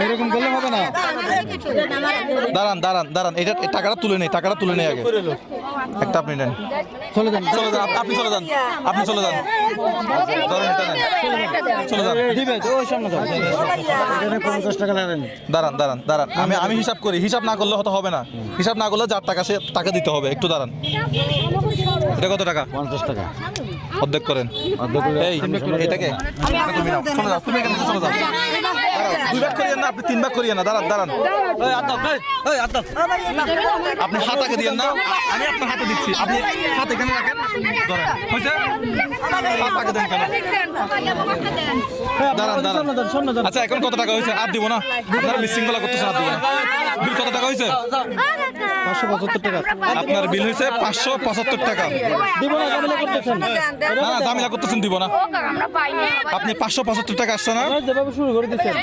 এরকম করলে হবে না। দাঁড়ান দাঁড়ান দাঁড়ান, এটা টাকাটা তুলে নেই, টাকাটা তুলে নেই আগে। একটা আপনি নেন, চলে যান, চলে যান, আপনি চলে যান, আপনি চলে যান, ধরেন এটা নেন, চলে যান। দিবে তো ওই সামনে যাও। এখানে 50 টাকা লাগেন। দাঁড়ান দাঁড়ান দাঁড়ান, আমি হিসাব করি, হিসাব না করলে হয়তো হবে না, হিসাব না করলে যার টাকা সে টাকা দিতে হবে। একটু দাঁড়ান, এটা কত টাকা? 50 টাকা অর্ধেক করেন। এই এটাকে তুমি নাও, চলে যাও, তুমি এখান থেকে চলে যাও। দাঁড়াও, 2 ভাগ করিয়েন না, আপনি 3 ভাগ করিয়েন না, দাঁড়ান দাঁড়ান। আপনি হাতাকে দিয়েন না, আমি আপনার হাতে দিচ্ছি, আপনি হাত এখানে রাখেন, ধরেন, হয়েছে? হাতাকে দেন কেন? দাঁড়ান দাঁড়ান। আচ্ছা এখন কত টাকা হয়েছে? আর দিব না, আপনারা বিশৃঙ্খলা করতেছেন, আর দিব না। বিল কত টাকা হয়েছে? 575 টাকা। আপনার বিল হয়েছে 575 টাকা। দিব না, ঝামেলা করতেছেন। না না, ঝামেলা করতেছেন, দিব না। আপনি 575 টাকা আসছে না? যেভাবে শুরু করে দিচ্ছেন